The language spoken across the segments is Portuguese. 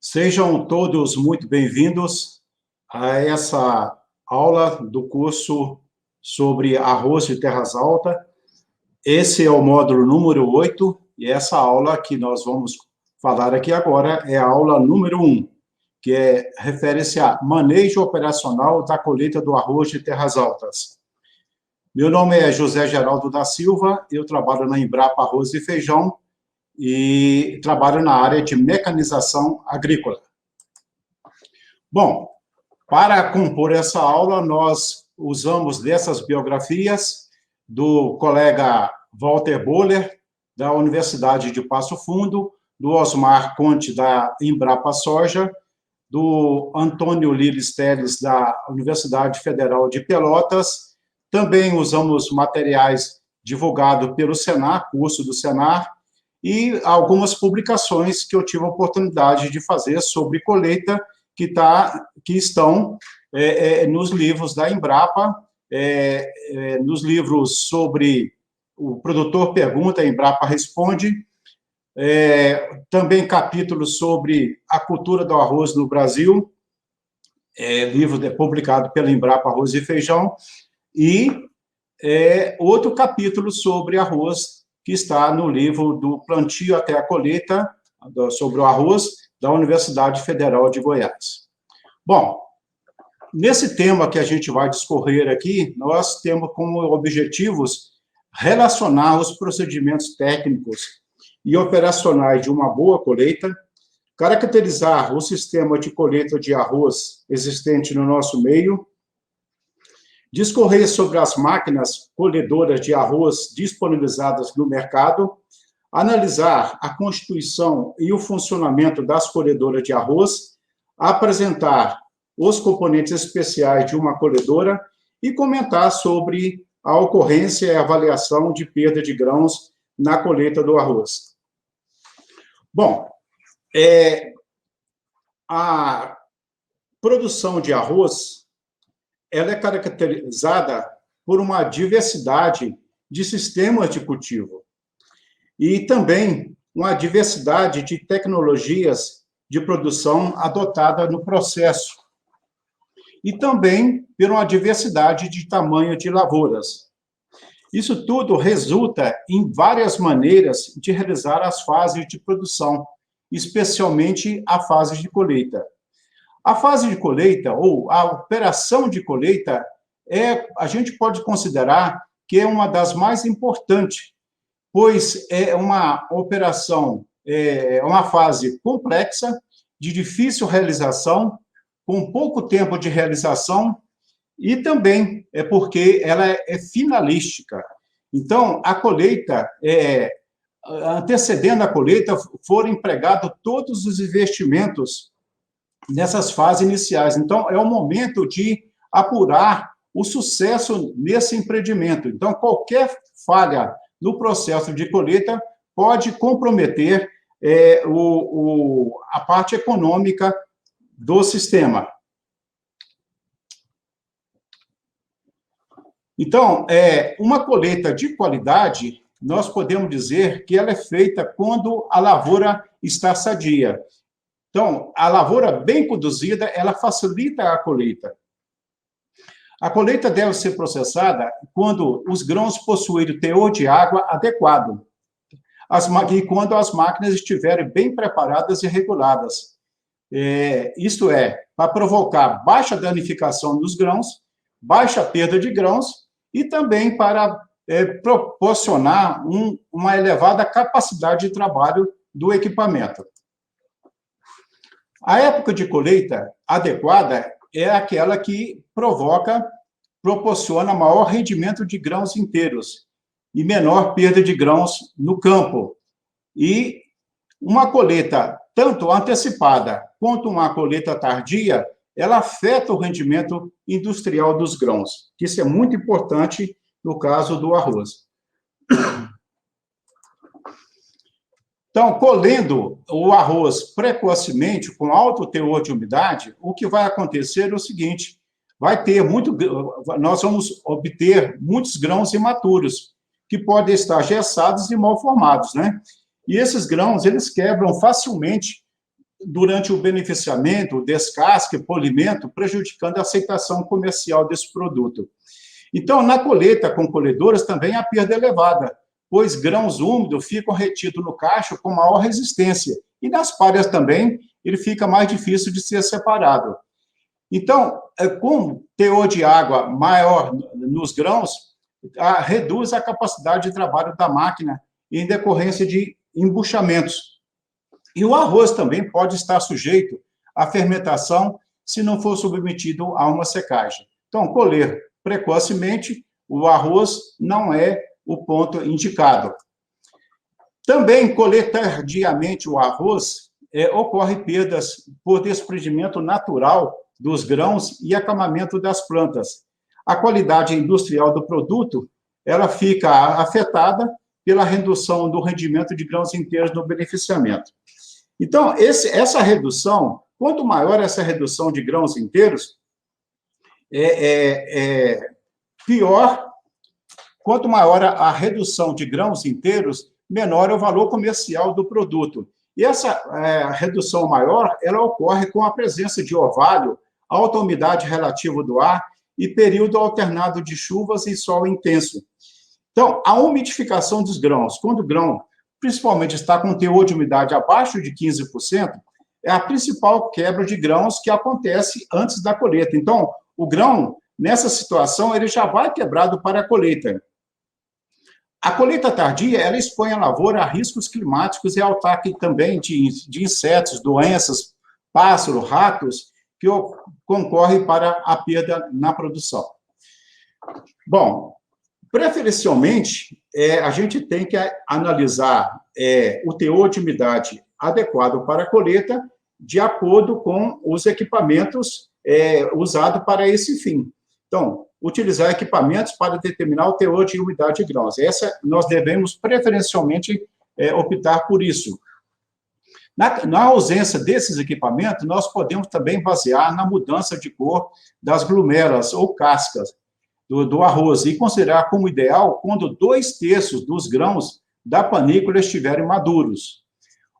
Sejam todos muito bem-vindos a essa aula do curso sobre arroz de terras altas. Esse é o módulo número 8, e essa aula que nós vamos falar aqui agora é a aula número 1, que refere-se a manejo operacional da colheita do arroz de terras altas. Meu nome é José Geraldo da Silva, eu trabalho na Embrapa Arroz e Feijão, e trabalho na área de mecanização agrícola. Bom, para compor essa aula, nós usamos dessas biografias do colega Walter Boller, da Universidade de Passo Fundo, do Osmar Conte, da Embrapa Soja, do Antônio Liles Teles, da Universidade Federal de Pelotas. Também usamos materiais divulgados pelo Senar, curso do Senar, e algumas publicações que eu tive a oportunidade de fazer sobre colheita, que estão nos livros da Embrapa, nos livros sobre o produtor pergunta, a Embrapa responde, também capítulos sobre a cultura do arroz no Brasil, livro publicado pela Embrapa Arroz e Feijão, e outro capítulo sobre arroz, que está no livro do Plantio até a Colheita, sobre o arroz, da Universidade Federal de Goiás. Bom, nesse tema que a gente vai discorrer aqui, nós temos como objetivos relacionar os procedimentos técnicos e operacionais de uma boa colheita, caracterizar o sistema de colheita de arroz existente no nosso meio, discorrer sobre as máquinas colhedoras de arroz disponibilizadas no mercado, analisar a constituição e o funcionamento das colhedoras de arroz, apresentar os componentes especiais de uma colhedora e comentar sobre a ocorrência e avaliação de perda de grãos na colheita do arroz. Bom, a produção de arroz ela é caracterizada por uma diversidade de sistemas de cultivo e também uma diversidade de tecnologias de produção adotada no processo e também por uma diversidade de tamanho de lavouras. Isso tudo resulta em várias maneiras de realizar as fases de produção, especialmente a fase de colheita. A fase de colheita, ou a operação de colheita, a gente pode considerar que é uma das mais importantes, pois é uma operação, uma fase complexa, de difícil realização, com pouco tempo de realização, e também é porque ela é finalística. Então, a colheita, antecedendo a colheita, foram empregados todos os investimentos nessas fases iniciais. Então, é o momento de apurar o sucesso nesse empreendimento. Então, qualquer falha no processo de colheita pode comprometer a parte econômica do sistema. Então, uma colheita de qualidade, nós podemos dizer que ela é feita quando a lavoura está sadia. Então, a lavoura bem conduzida, ela facilita a colheita. A colheita deve ser processada quando os grãos possuírem teor de água adequado e quando as máquinas estiverem bem preparadas e reguladas. Isto é, para provocar baixa danificação dos grãos, baixa perda de grãos e também para proporcionar uma elevada capacidade de trabalho do equipamento. A época de colheita adequada é aquela que proporciona maior rendimento de grãos inteiros e menor perda de grãos no campo. E uma colheita tanto antecipada quanto uma colheita tardia, ela afeta o rendimento industrial dos grãos, que isso é muito importante no caso do arroz. Então, colhendo o arroz precocemente, com alto teor de umidade, o que vai acontecer é o seguinte: nós vamos obter muitos grãos imaturos, que podem estar gessados e mal formados, né? E esses grãos, eles quebram facilmente durante o beneficiamento, o descasque, o polimento, prejudicando a aceitação comercial desse produto. Então, na colheita com colhedoras também a perda é elevada, pois grãos úmidos ficam retidos no cacho com maior resistência, e nas palhas também ele fica mais difícil de ser separado. Então, com teor de água maior nos grãos, reduz a capacidade de trabalho da máquina em decorrência de embuchamentos. E o arroz também pode estar sujeito à fermentação se não for submetido a uma secagem. Então, colher precocemente o arroz não é o ponto indicado. Também, colher tardiamente o arroz, ocorre perdas por desprendimento natural dos grãos e acamamento das plantas. A qualidade industrial do produto, ela fica afetada pela redução do rendimento de grãos inteiros no beneficiamento. Então, essa redução, quanto maior essa redução de grãos inteiros, pior. Quanto maior a redução de grãos inteiros, menor é o valor comercial do produto. E essa redução maior, ela ocorre com a presença de orvalho, alta umidade relativa do ar e período alternado de chuvas e sol intenso. Então, a umidificação dos grãos, quando o grão, principalmente, está com teor de umidade abaixo de 15%, é a principal quebra de grãos que acontece antes da colheita. Então, o grão, nessa situação, ele já vai quebrado para a colheita. A colheita tardia, ela expõe a lavoura a riscos climáticos e ao ataque também de insetos, doenças, pássaros, ratos, que concorrem para a perda na produção. Bom, preferencialmente, a gente tem que analisar o teor de umidade adequado para a colheita de acordo com os equipamentos usados para esse fim. Então, utilizar equipamentos para determinar o teor de umidade de grãos. Nós devemos preferencialmente optar por isso. Na ausência desses equipamentos, nós podemos também basear na mudança de cor das glumelas ou cascas do arroz e considerar como ideal quando 2/3 dos grãos da panícula estiverem maduros.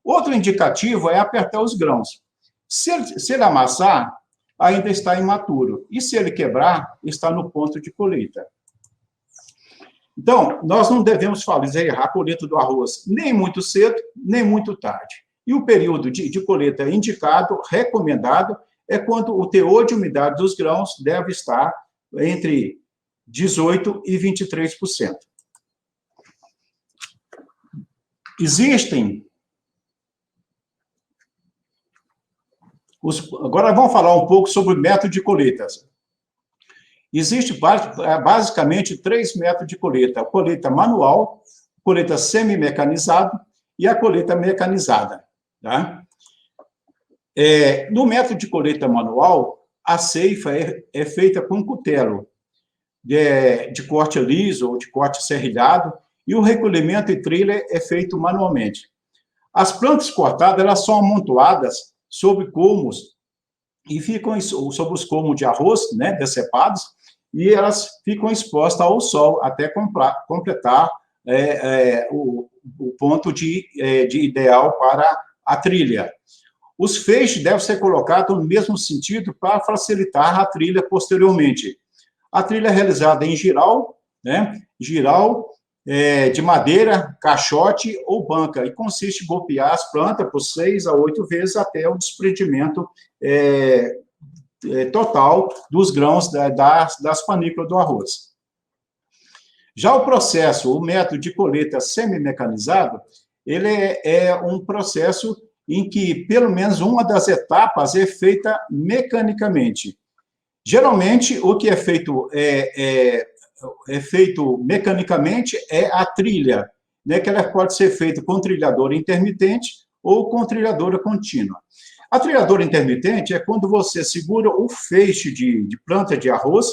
Outro indicativo é apertar os grãos. Se ele amassar, ainda está imaturo. E se ele quebrar, está no ponto de colheita. Então, nós não devemos fazer a colheita do arroz nem muito cedo, nem muito tarde. E o período de colheita indicado, recomendado, é quando o teor de umidade dos grãos deve estar entre 18% e 23%. Existem... Agora vamos falar um pouco sobre o método de colheita. Existe basicamente 3 métodos de colheita: a colheita manual, a colheita semi-mecanizada e a colheita mecanizada. Tá? No método de colheita manual, a ceifa é feita com cutelo de corte liso ou de corte serrilhado, e o recolhimento e trilha é feito manualmente. As plantas cortadas, elas são amontoadas sobre colmos e ficam sobre os colmos de arroz, né, decepados, e elas ficam expostas ao sol até completar o ponto de ideal para a trilha. Os feixes devem ser colocados no mesmo sentido para facilitar a trilha posteriormente. A trilha é realizada em giral, né, giral de madeira, caixote ou banca, e consiste em golpear as plantas por 6 a 8 vezes até o desprendimento total dos grãos das panículas do arroz. Já o método de colheita semi-mecanizado, ele é um processo em que pelo menos uma das etapas é feita mecanicamente. Geralmente, o que é feito mecanicamente é a trilha, né, que ela pode ser feita com trilhadora intermitente ou com trilhadora contínua. A trilhadora intermitente é quando você segura o feixe de planta de arroz,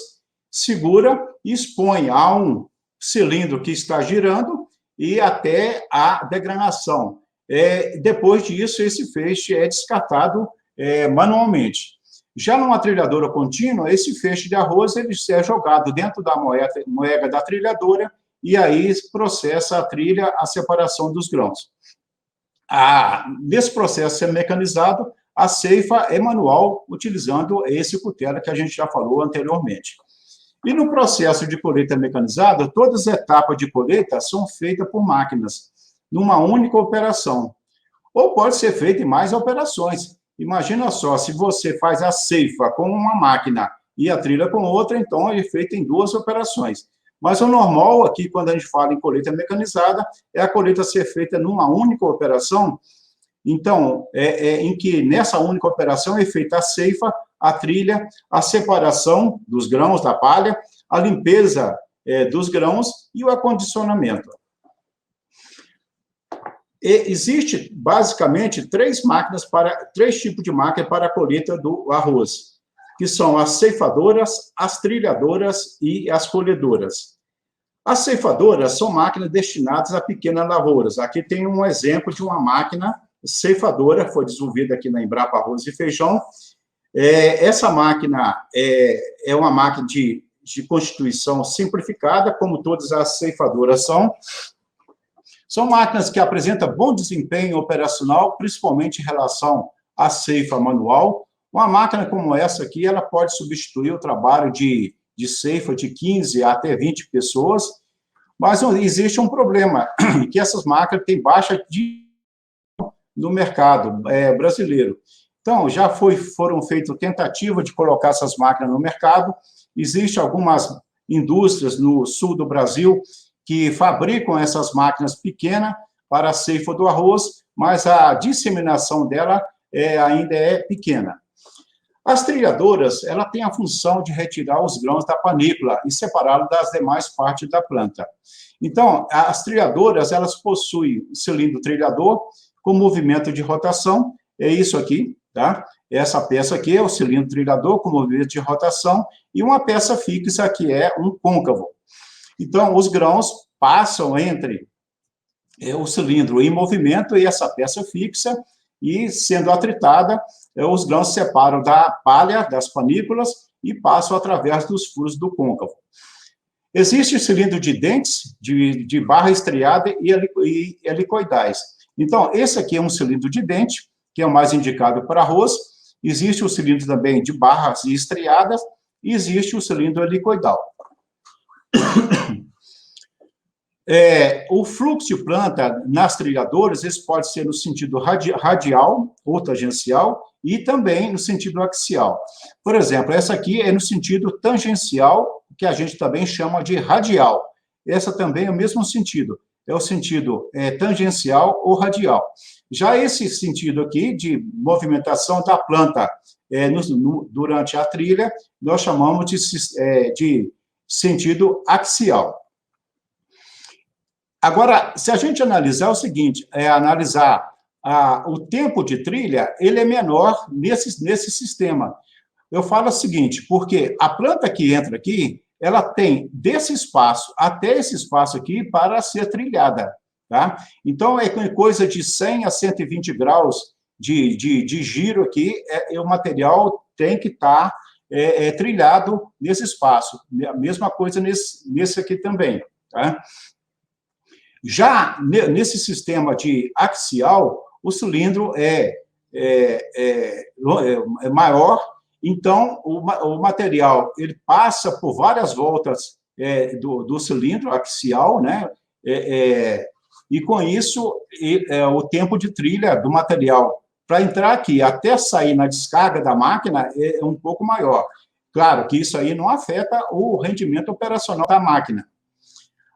segura e expõe a um cilindro que está girando e até a degranação. depois disso, esse feixe é descartado manualmente. Já numa trilhadora contínua, esse feixe de arroz ele é jogado dentro da moega da trilhadora e aí processa a trilha, a separação dos grãos. Nesse processo ser mecanizado, a ceifa é manual, utilizando esse cutelo que a gente já falou anteriormente. E no processo de colheita mecanizada, todas as etapas de colheita são feitas por máquinas, numa única operação. Ou pode ser feita em mais operações. Imagina só, se você faz a ceifa com uma máquina e a trilha com outra, então é feita em 2 operações. Mas o normal aqui, quando a gente fala em colheita mecanizada, é a colheita ser feita numa única operação. Então, em que nessa única operação é feita a ceifa, a trilha, a separação dos grãos da palha, a limpeza dos grãos e o acondicionamento. Existe, basicamente, 3 tipos de máquina para a colheita do arroz, que são as ceifadoras, as trilhadoras e as colhedoras. As ceifadoras são máquinas destinadas a pequenas lavouras. Aqui tem um exemplo de uma máquina ceifadora, foi desenvolvida aqui na Embrapa Arroz e Feijão. Essa máquina é uma máquina de constituição simplificada, como todas as ceifadoras são. São máquinas que apresentam bom desempenho operacional, principalmente em relação à ceifa manual. Uma máquina como essa aqui, ela pode substituir o trabalho de ceifa de 15 até 20 pessoas, mas existe um problema, que essas máquinas têm baixa no mercado brasileiro. Então, já foram feitas tentativas de colocar essas máquinas no mercado. Existem algumas indústrias no sul do Brasil que fabricam essas máquinas pequenas para a ceifa do arroz, mas a disseminação dela ainda é pequena. As trilhadoras, ela tem a função de retirar os grãos da panícula e separá-los das demais partes da planta. Então, as trilhadoras, elas possuem um cilindro trilhador com movimento de rotação, é isso aqui, tá? Essa peça aqui é o cilindro trilhador com movimento de rotação e uma peça fixa que é um côncavo. Então, os grãos passam entre o cilindro em movimento e essa peça fixa, e, sendo atritada, os grãos se separam da palha, das panículas, e passam através dos furos do côncavo. Existe o cilindro de dentes, de barra estriada e helicoidais. Então, esse aqui é um cilindro de dente, que é o mais indicado para arroz. Existe o cilindro também de barras estriadas, e existe o cilindro helicoidal. O fluxo de planta nas trilhadoras, esse pode ser no sentido radial ou tangencial e também no sentido axial. Por exemplo, essa aqui é no sentido tangencial, que a gente também chama de radial. Essa também é o mesmo sentido, é o sentido tangencial ou radial. Já esse sentido aqui de movimentação da planta durante a trilha, nós chamamos de sentido axial. Agora, se a gente analisar o seguinte, analisar o tempo de trilha, ele é menor nesse sistema. Eu falo o seguinte, porque a planta que entra aqui, ela tem desse espaço até esse espaço aqui para ser trilhada, tá? Então, é coisa de 100 a 120 graus de giro aqui, o material tem que estar trilhado nesse espaço. A mesma coisa nesse aqui também, tá? Já nesse sistema de axial, o cilindro é maior, então o material ele passa por várias voltas do cilindro axial, né? E com isso o tempo de trilha do material para entrar aqui até sair na descarga da máquina é um pouco maior. Claro que isso aí não afeta o rendimento operacional da máquina.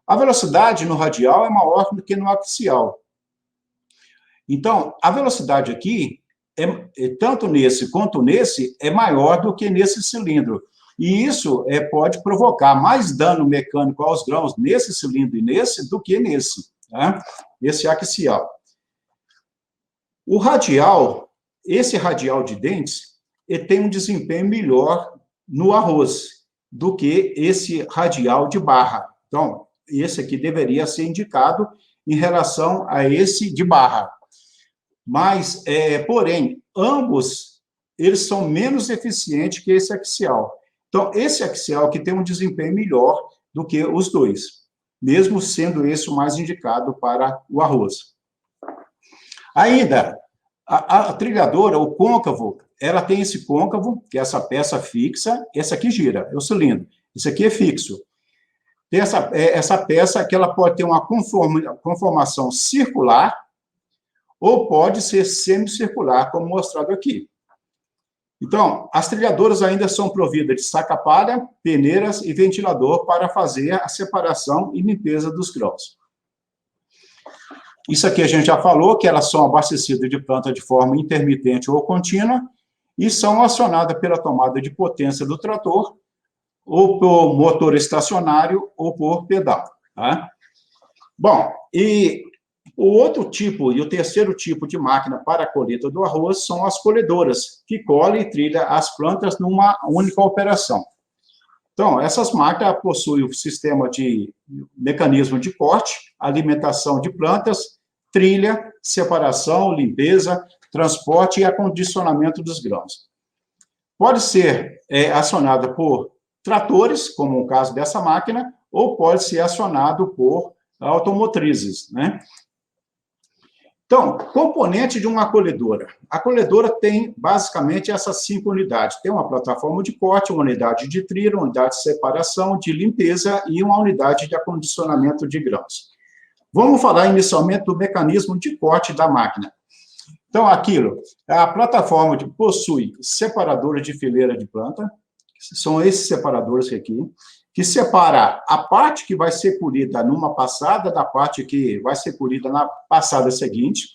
A velocidade no radial é maior do que no axial. Então, a velocidade aqui, tanto nesse quanto nesse, é maior do que nesse cilindro. E isso pode provocar mais dano mecânico aos grãos nesse cilindro e nesse do que nesse, tá? Esse axial. O radial, esse radial de dentes, ele tem um desempenho melhor no arroz do que esse radial de barra. Então, esse aqui deveria ser indicado em relação a esse de barra. mas, porém, ambos, eles são menos eficientes que esse axial. Então, esse axial que tem um desempenho melhor do que os dois, mesmo sendo esse o mais indicado para o arroz. Ainda, a trilhadora, o côncavo, ela tem esse côncavo, que é essa peça fixa, essa aqui gira, é o cilindro. Isso aqui é fixo. Tem essa peça que ela pode ter uma conformação circular ou pode ser semicircular, como mostrado aqui. Então, as trilhadoras ainda são providas de saca-palha, peneiras e ventilador para fazer a separação e limpeza dos grãos. Isso aqui a gente já falou, que elas são abastecidas de planta de forma intermitente ou contínua e são acionadas pela tomada de potência do trator, ou por motor estacionário, ou por pedal. Tá? Bom, e o outro tipo, e o terceiro tipo de máquina para a colheita do arroz são as colhedoras, que colhem e trilham as plantas numa única operação. Então, essas máquinas possuem o sistema de mecanismo de corte, alimentação de plantas, trilha, separação, limpeza, transporte e acondicionamento dos grãos. Pode ser acionada por tratores, como o caso dessa máquina, ou pode ser acionado por automotrizes, né? Então, componente de uma colhedora. A colhedora tem, basicamente, essas 5 unidades. Tem uma plataforma de corte, uma unidade de trilha, uma unidade de separação, de limpeza e uma unidade de acondicionamento de grãos. Vamos falar inicialmente do mecanismo de corte da máquina. Então, a plataforma possui separadores de fileira de planta, são esses separadores aqui, que separa a parte que vai ser colhida numa passada da parte que vai ser colhida na passada seguinte.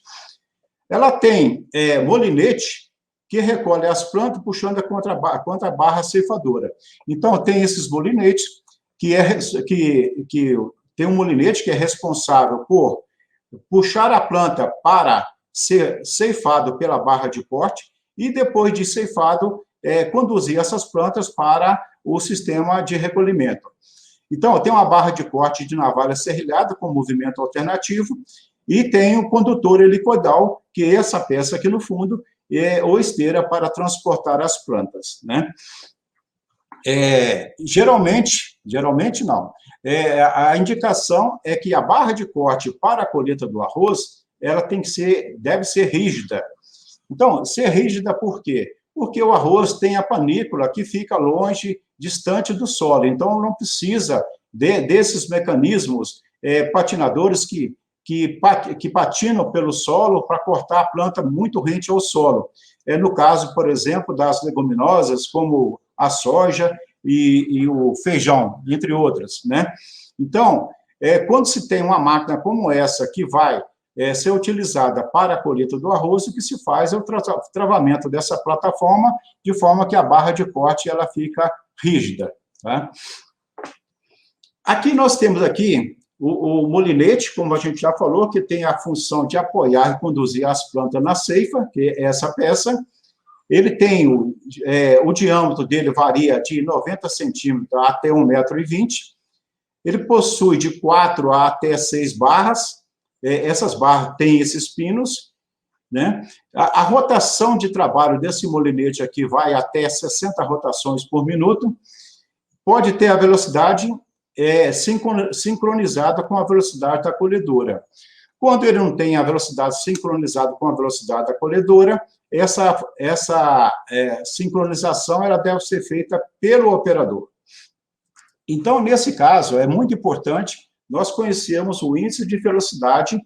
Ela tem molinete, que recolhe as plantas puxando contra a barra ceifadora. Então, tem esses molinetes, que tem um molinete que é responsável por puxar a planta para ser ceifado pela barra de corte e, depois de ceifado, conduzir essas plantas para o sistema de recolhimento. Então, tem uma barra de corte de navalha serrilhada com movimento alternativo e tem o condutor helicoidal, que é essa peça aqui no fundo, ou esteira para transportar as plantas, né? Geralmente não. A indicação é que a barra de corte para a colheita do arroz, ela deve ser rígida. Então, ser rígida por quê? Porque o arroz tem a panícula que fica longe, distante do solo. Então, não precisa desses mecanismos patinadores que patinam pelo solo para cortar a planta muito rente ao solo. No caso, por exemplo, das leguminosas, como a soja e o feijão, entre outras, né? Então, quando se tem uma máquina como essa que vai ser utilizada para a colheita do arroz, o que se faz é o travamento dessa plataforma, de forma que a barra de corte ela fica rígida. Tá? Aqui nós temos o molinete, como a gente já falou, que tem a função de apoiar e conduzir as plantas na ceifa, que é essa peça. Ele tem, o diâmetro dele varia de 90 centímetros até 1,20 m. Ele possui de 4 até 6 barras. Essas barras têm esses pinos, né? A rotação de trabalho desse molinete aqui vai até 60 rotações por minuto. Pode ter a velocidade sincronizada com a velocidade da colhedora. Quando ele não tem a velocidade sincronizada com a velocidade da colhedora, essa sincronização ela deve ser feita pelo operador. Então, nesse caso, é muito importante nós conhecermos o índice de velocidade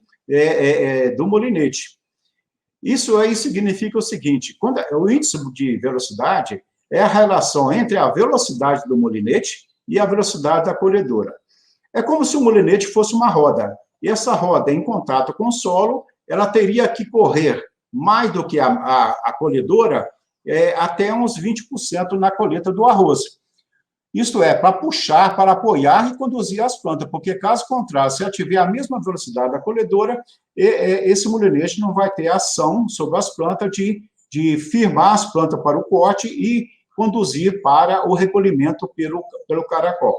do molinete. Isso aí significa o seguinte: o índice de velocidade é a relação entre a velocidade do molinete e a velocidade da colhedora. É como se o molinete fosse uma roda. E essa roda, em contato com o solo, ela teria que correr mais do que a colhedora, até uns 20% na colheita do arroz. Isto é, para puxar, para apoiar e conduzir as plantas, porque, caso contrário, se ela tiver a mesma velocidade da colhedora, esse molinete não vai ter ação sobre as plantas de firmar as plantas para o corte e conduzir para o recolhimento pelo caracol.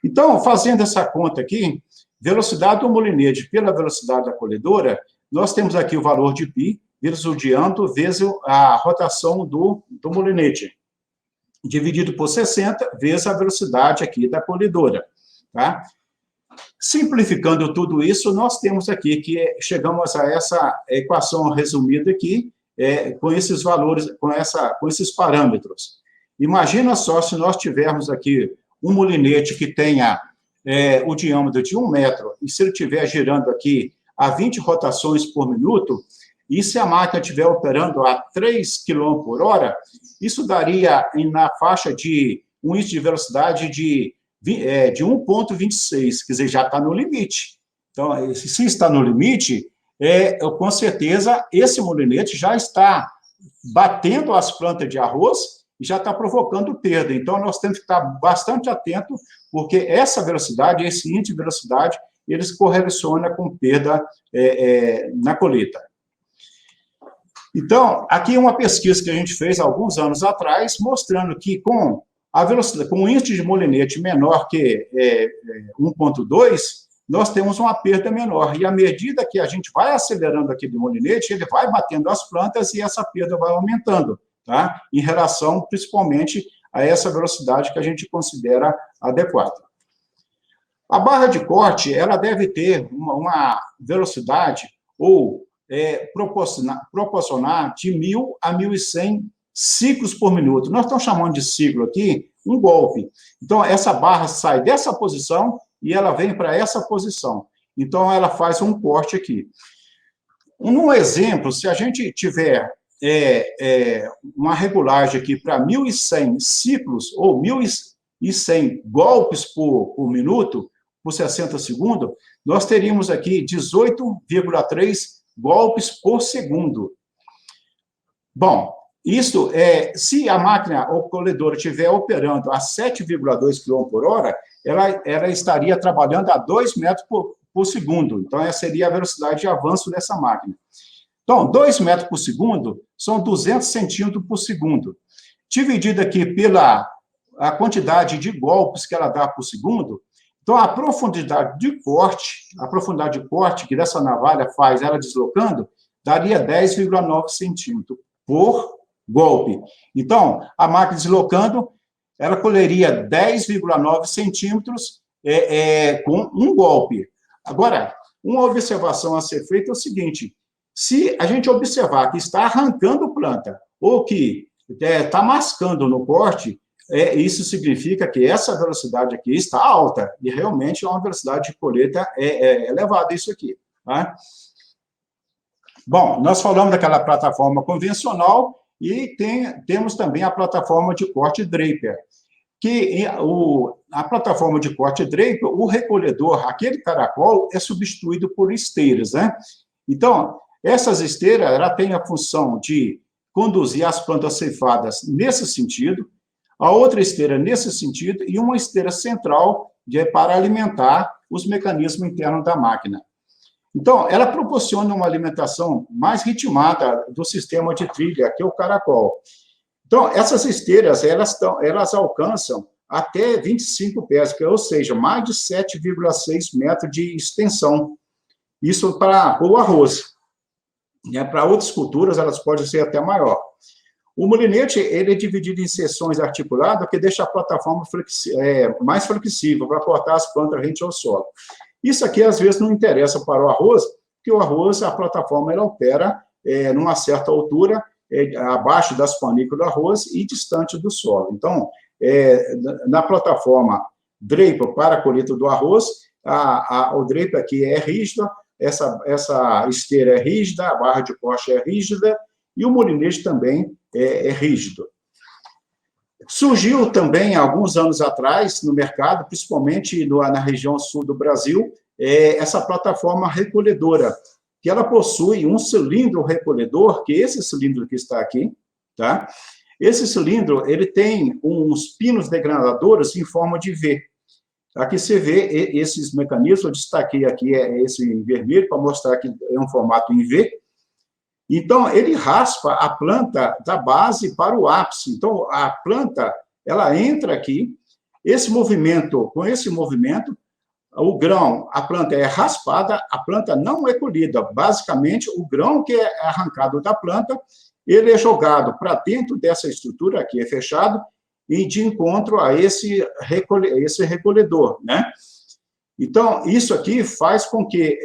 Então, fazendo essa conta aqui, velocidade do molinete pela velocidade da colhedora, nós temos aqui o valor de π, vezes o diâmetro, vezes a rotação do molinete, dividido por 60, vezes a velocidade aqui da colhedora, tá? Simplificando tudo isso, nós temos aqui que chegamos a essa equação resumida aqui, com esses valores, com esses parâmetros. Imagina só se nós tivermos aqui um molinete que tenha o diâmetro de 1 metro, e se ele estiver girando aqui a 20 rotações por minuto, e se a máquina estiver operando a 3 km por hora, isso daria na faixa de um índice de velocidade de 1,26, quer dizer, já está no limite. Então, se está no limite, com certeza, esse molinete já está batendo as plantas de arroz e já está provocando perda. Então, nós temos que estar bastante atentos, porque essa velocidade, esse índice de velocidade, eles correlacionam com perda na colheita. Então, aqui é uma pesquisa que a gente fez há alguns anos atrás, mostrando que com a velocidade, com um índice de molinete menor que 1,2, nós temos uma perda menor. E à medida que a gente vai acelerando aquele molinete, ele vai batendo as plantas e essa perda vai aumentando, tá? Em relação, principalmente, a essa velocidade que a gente considera adequada. A barra de corte, ela deve ter uma velocidade ou proporcionar de 1.000 a 1.100 ciclos por minuto. Nós estamos chamando de ciclo aqui um golpe. Então, essa barra sai dessa posição e ela vem para essa posição. Então, ela faz um corte aqui. Um exemplo, se a gente tiver uma regulagem aqui para 1.100 ciclos ou 1.100 golpes por minuto, por 60 segundos, nós teríamos aqui 18,3 golpes por segundo. Bom, isso se a máquina ou colhedora estiver operando a 7,2 km por hora, ela estaria trabalhando a 2 metros por segundo. Então, essa seria a velocidade de avanço dessa máquina. Então, 2 metros por segundo são 200 centímetros por segundo. Dividido aqui pela a quantidade de golpes que ela dá por segundo, então, a profundidade de corte que dessa navalha faz ela deslocando, daria 10,9 centímetros por golpe. Então, a máquina deslocando, ela colheria 10,9 centímetros com um golpe. Agora, uma observação a ser feita é o seguinte: se a gente observar que está arrancando planta ou que está mascando no corte, isso significa que essa velocidade aqui está alta, e realmente é uma velocidade de colheita elevada isso aqui. Tá? Bom, nós falamos daquela plataforma convencional e temos também a plataforma de corte Draper, que a plataforma de corte Draper, o recolhedor, aquele caracol, é substituído por esteiras, né? Então, essas esteiras, ela tem a função de conduzir as plantas ceifadas nesse sentido, a outra esteira nesse sentido, e uma esteira central para alimentar os mecanismos internos da máquina. Então, ela proporciona uma alimentação mais ritmada do sistema de trilha, que é o caracol. Então, essas esteiras, elas alcançam até 25 pés, ou seja, mais de 7,6 metros de extensão. Isso para o arroz. Para outras culturas, elas podem ser até maior. O molinete, ele é dividido em seções articuladas, que deixa a plataforma mais flexível para cortar as plantas rente ao solo. Isso aqui, às vezes, não interessa para o arroz, porque o arroz, a plataforma, ela opera numa certa altura, abaixo das panículas do arroz e distante do solo. Então, na plataforma Draper para a colheita do arroz, o Draper aqui é rígido, essa esteira é rígida, a barra de corte é rígida, e o molinete também é rígido. Surgiu também, alguns anos atrás, no mercado, principalmente na região sul do Brasil, essa plataforma recolhedora, que ela possui um cilindro recolhedor, que esse cilindro que está aqui, tá? Esse cilindro, ele tem uns pinos degradadores em forma de V. Aqui você vê esses mecanismos, eu destaquei aqui esse em vermelho, para mostrar que é um formato em V. Então, ele raspa a planta da base para o ápice. Então, a planta, ela entra aqui, com esse movimento, o grão, a planta é raspada, a planta não é colhida. Basicamente, o grão que é arrancado da planta, ele é jogado para dentro dessa estrutura, aqui é fechado, e de encontro a esse recolhedor, né? Então, isso aqui faz com que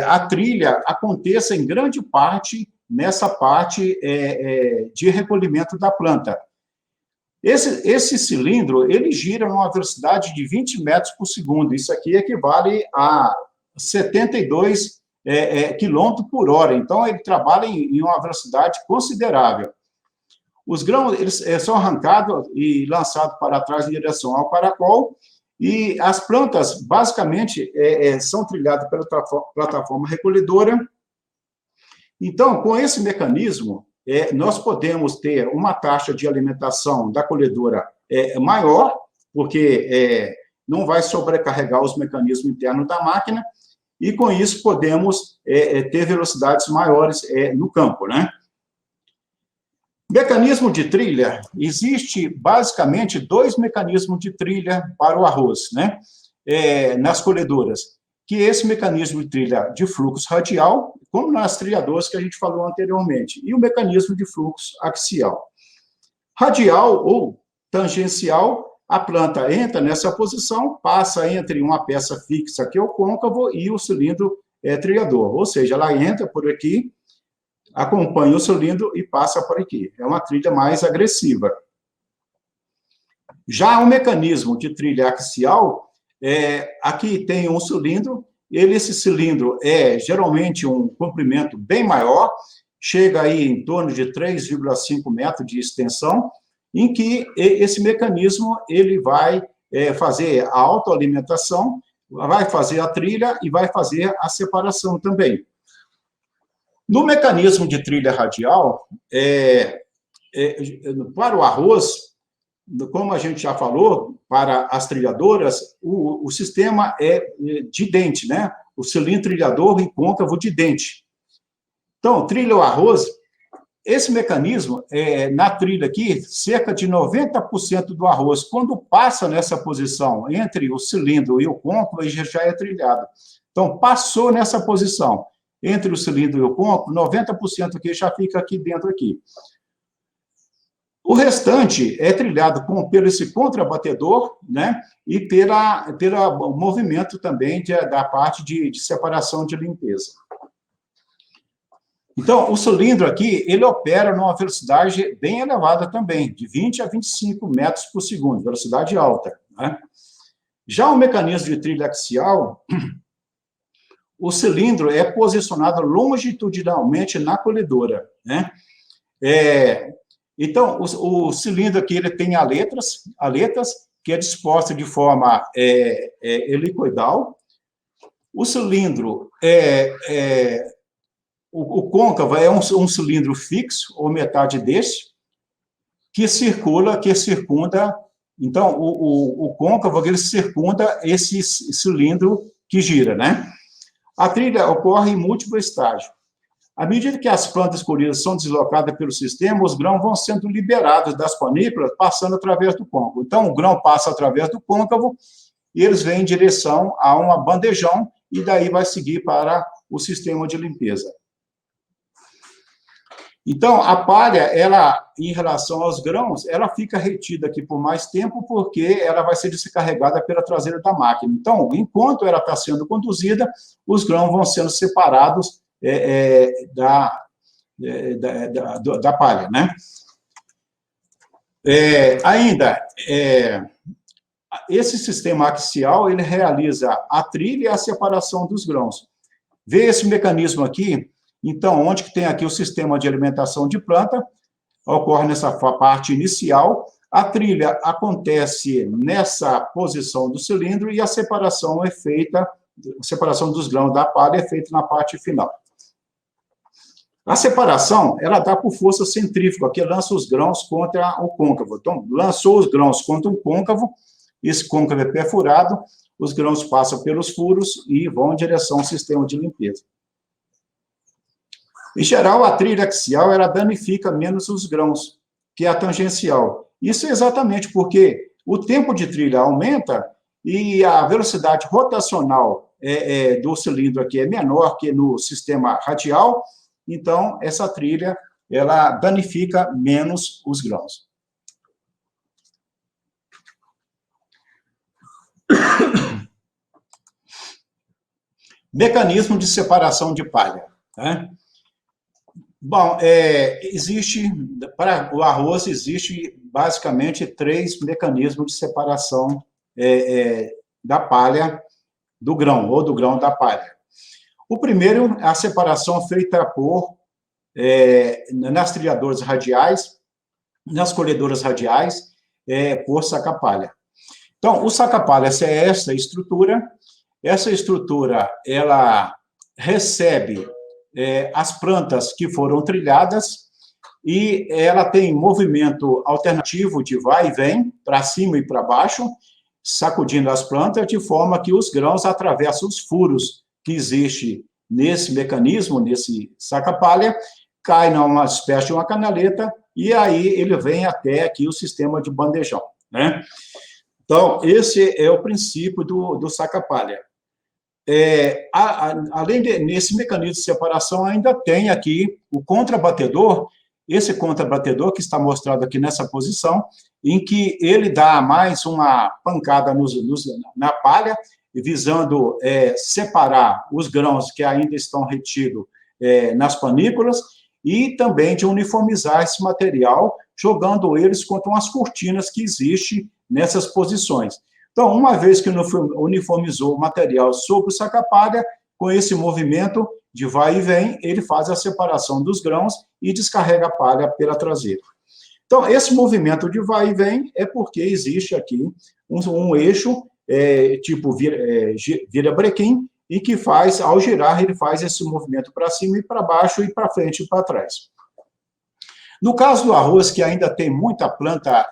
a trilha aconteça em grande parte nessa parte de recolhimento da planta. Esse cilindro, ele gira numa velocidade de 20 metros por segundo. Isso aqui equivale a 72 quilômetros por hora. Então, ele trabalha em uma velocidade considerável. Os grãos eles são arrancados e lançados para trás em direção ao caracol, e as plantas, basicamente, são trilhadas pela plataforma recolhedora. Então, com esse mecanismo, nós podemos ter uma taxa de alimentação da colhedora maior, porque não vai sobrecarregar os mecanismos internos da máquina, e com isso podemos ter velocidades maiores no campo, né? Mecanismo de trilha, existe basicamente 2 mecanismos de trilha para o arroz, né? Nas colhedoras, que é esse mecanismo de trilha de fluxo radial, como nas trilhadoras que a gente falou anteriormente, e o mecanismo de fluxo axial. Radial ou tangencial, a planta entra nessa posição, passa entre uma peça fixa, que é o côncavo, e o cilindro trilhador, ou seja, ela entra por aqui, acompanha o cilindro e passa por aqui. É uma trilha mais agressiva. Já o mecanismo de trilha axial, aqui tem um cilindro, esse cilindro geralmente um comprimento bem maior, chega aí em torno de 3,5 metros de extensão, em que esse mecanismo ele vai fazer a autoalimentação, vai fazer a trilha e vai fazer a separação também. No mecanismo de trilha radial, para o arroz, como a gente já falou, para as trilhadoras, o sistema é de dente, né? O cilindro trilhador e côncavo de dente. Então, trilha o arroz, esse mecanismo, na trilha aqui, cerca de 90% do arroz, quando passa nessa posição entre o cilindro e o côncavo, ele já é trilhado. Então, passou nessa posição entre o cilindro e o côncavo, 90% aqui já fica aqui dentro aqui. O restante é trilhado pelo esse contrabatedor, né, e pelo movimento também da parte de separação de limpeza. Então, o cilindro aqui, ele opera numa velocidade bem elevada também, de 20 a 25 metros por segundo, velocidade alta, né? Já o mecanismo de trilha axial, o cilindro é posicionado longitudinalmente na colhedora, né? Então, o cilindro aqui ele tem aletas que é disposta de forma helicoidal. O cilindro o côncavo é um cilindro fixo, ou metade desse, que circunda. Então, o côncavo ele circunda esse cilindro que gira, né? A trilha ocorre em múltiplos estágios. À medida que as plantas colhidas são deslocadas pelo sistema, os grãos vão sendo liberados das panículas, passando através do côncavo. Então, o grão passa através do côncavo e eles vêm em direção a uma bandejão e daí vai seguir para o sistema de limpeza. Então, a palha, ela, em relação aos grãos, ela fica retida aqui por mais tempo, porque ela vai ser descarregada pela traseira da máquina. Então, enquanto ela está sendo conduzida, os grãos vão sendo separados da palha, né? Esse sistema axial, ele realiza a trilha e a separação dos grãos. Vê esse mecanismo aqui. Então, onde que tem aqui o sistema de alimentação de planta, ocorre nessa parte inicial, a trilha acontece nessa posição do cilindro e a separação é feita, a separação dos grãos da palha é feita na parte final. A separação, ela dá por força centrífuga, que lança os grãos contra o côncavo. Então, lançou os grãos contra o côncavo, esse côncavo é perfurado, os grãos passam pelos furos e vão em direção ao sistema de limpeza. Em geral, a trilha axial ela danifica menos os grãos, que é a tangencial. Isso é exatamente porque o tempo de trilha aumenta e a velocidade rotacional do cilindro aqui é menor que no sistema radial, então essa trilha ela danifica menos os grãos. Mecanismo de separação de palha, né? Bom, para o arroz, existe basicamente 3 mecanismos de separação da palha do grão, ou do grão da palha. O primeiro é a separação feita nas trilhadoras radiais, nas colhedoras radiais, por saca-palha. Então, o saca-palha é essa estrutura ela recebe as plantas que foram trilhadas e ela tem movimento alternativo de vai e vem, para cima e para baixo, sacudindo as plantas, de forma que os grãos atravessam os furos que existem nesse mecanismo, nesse saca-palha, cai numa espécie de uma canaleta, e aí ele vem até aqui o sistema de bandejão, né? Então, esse é o princípio do saca-palha. Além nesse mecanismo de separação, ainda tem aqui o contrabatedor, esse contrabatedor que está mostrado aqui nessa posição, em que ele dá mais uma pancada na palha, visando separar os grãos que ainda estão retidos nas panículas, e também de uniformizar esse material, jogando eles contra umas cortinas que existem nessas posições. Então, uma vez que uniformizou o material sobre o saca-palha, com esse movimento de vai e vem, ele faz a separação dos grãos e descarrega a palha pela traseira. Então, esse movimento de vai e vem é porque existe aqui um eixo tipo vira-brequim, e que faz, ao girar, ele faz esse movimento para cima e para baixo, e para frente e para trás. No caso do arroz, que ainda tem muita planta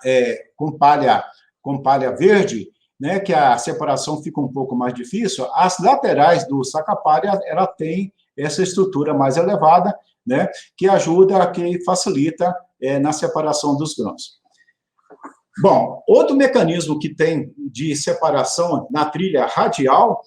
com palha verde, né, que a separação fica um pouco mais difícil, as laterais do saca-palha, ela tem essa estrutura mais elevada, né, que ajuda, que facilita na separação dos grãos. Bom, outro mecanismo que tem de separação na trilha radial,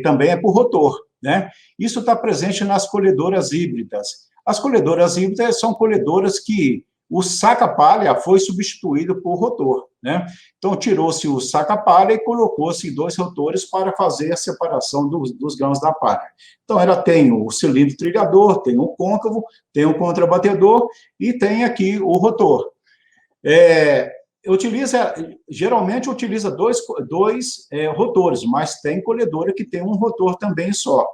também é por rotor, né? Isso está presente nas colhedoras híbridas. As colhedoras híbridas são colhedoras que o saca-palha foi substituído por rotor, né? Então, tirou-se o saca-palha e colocou-se 2 rotores para fazer a separação dos grãos da palha. Então, ela tem o cilindro trilhador, tem o côncavo, tem o contrabatedor e tem aqui o rotor. Geralmente utiliza dois rotores, mas tem colhedora que tem um rotor também só.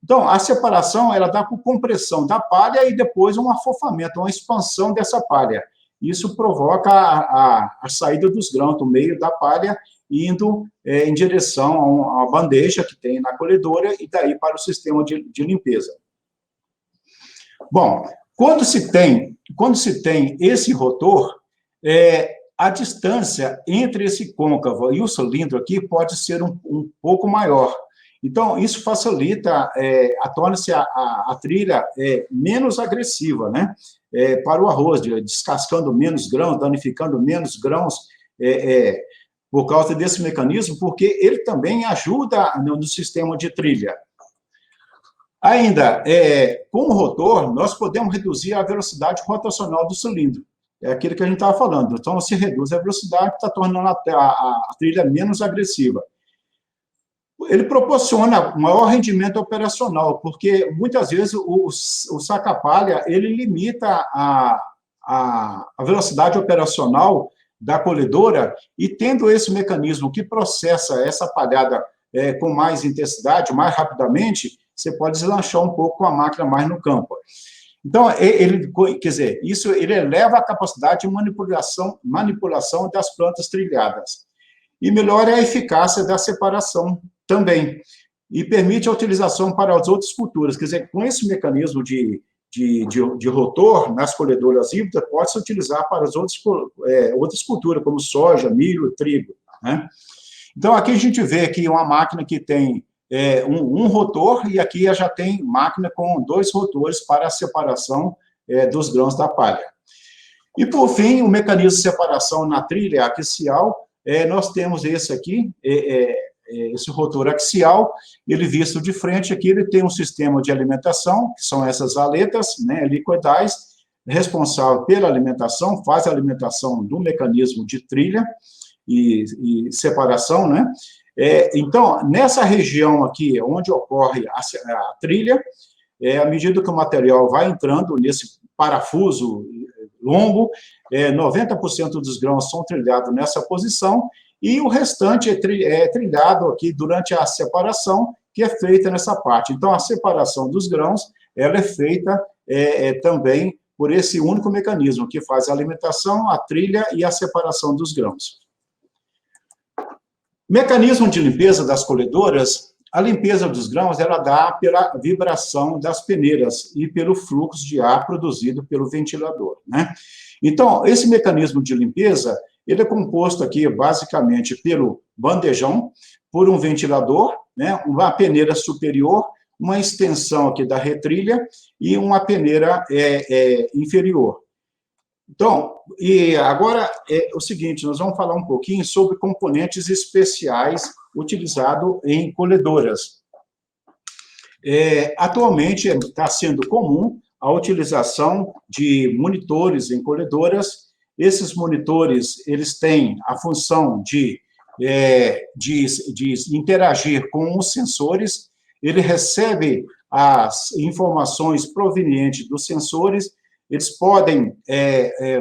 Então, a separação, ela dá por compressão da palha e depois um afofamento, uma expansão dessa palha. Isso provoca a saída dos grãos do meio da palha, indo em direção a uma bandeja que tem na colhedora e daí para o sistema de limpeza. Bom, quando se tem esse rotor, a distância entre esse côncavo e o cilindro aqui pode ser um pouco maior. Então, isso facilita, torna-se a trilha menos agressiva, né? Para o arroz, descascando menos grãos, danificando menos grãos, por causa desse mecanismo, porque ele também ajuda no sistema de trilha. Ainda, com o rotor, nós podemos reduzir a velocidade rotacional do cilindro. É aquilo que a gente estava falando. Então, se reduz a velocidade, está tornando a trilha menos agressiva. Ele proporciona maior rendimento operacional, porque muitas vezes o saca-palha ele limita a velocidade operacional da colhedora, e tendo esse mecanismo que processa essa palhada com mais intensidade, mais rapidamente, você pode deslanchar um pouco a máquina mais no campo. Então, quer dizer, isso ele eleva a capacidade de manipulação das plantas trilhadas. E melhora a eficácia da separação também. E permite a utilização para as outras culturas. Quer dizer, com esse mecanismo de rotor nas colhedoras híbridas, pode-se utilizar para as outras culturas, como soja, milho, trigo, né? Então, aqui a gente vê aqui uma máquina que tem um rotor, e aqui já tem máquina com 2 rotores para a separação dos grãos da palha. E, por fim, o mecanismo de separação na trilha axial nós temos esse aqui, esse rotor axial, ele visto de frente aqui, ele tem um sistema de alimentação, que são essas aletas, né, helicoidais, responsável pela alimentação, faz a alimentação do mecanismo de trilha e separação, né? Então, nessa região aqui, onde ocorre a trilha, à medida que o material vai entrando nesse parafuso longo, 90% dos grãos são trilhados nessa posição, e o restante é trilhado aqui durante a separação, que é feita nessa parte. Então, a separação dos grãos, ela é feita também por esse único mecanismo, que faz a alimentação, a trilha e a separação dos grãos. Mecanismo de limpeza das colhedoras, a limpeza dos grãos, ela dá pela vibração das peneiras e pelo fluxo de ar produzido pelo ventilador, né? Então, esse mecanismo de limpeza, ele é composto aqui, basicamente, pelo bandejão, por um ventilador, né, uma peneira superior, uma extensão aqui da retrilha e uma peneira inferior. Então, e agora é o seguinte, nós vamos falar um pouquinho sobre componentes especiais utilizados em colhedoras. Atualmente está sendo comum a utilização de monitores em colhedoras. Esses monitores, eles têm a função de interagir com os sensores, ele recebe as informações provenientes dos sensores, eles podem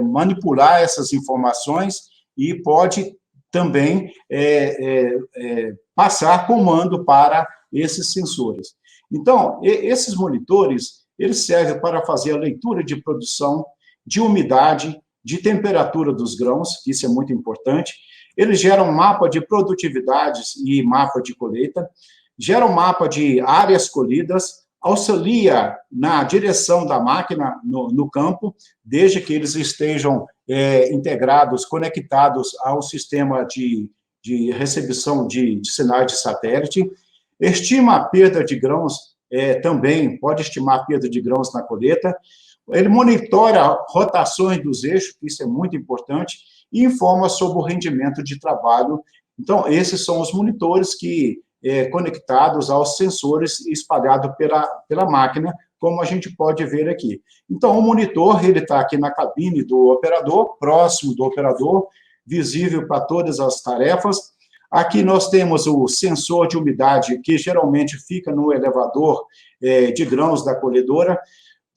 manipular essas informações e pode também passar comando para esses sensores. Então, esses monitores, eles servem para fazer a leitura de produção, de umidade, de temperatura dos grãos, que isso é muito importante. Eles geram mapa de produtividades e mapa de colheita, geram mapa de áreas colhidas, auxilia na direção da máquina no campo, desde que eles estejam integrados, conectados ao sistema de recepção de sinais de satélite, estima a perda de grãos, também pode estimar a perda de grãos na colheita, ele monitora rotações dos eixos, isso é muito importante, e informa sobre o rendimento de trabalho. Então, esses são os monitores que conectados aos sensores espalhados pela máquina, como a gente pode ver aqui. Então, o monitor, ele está aqui na cabine do operador, próximo do operador, visível para todas as tarefas. Aqui nós temos o sensor de umidade, que geralmente fica no elevador de grãos da colhedora.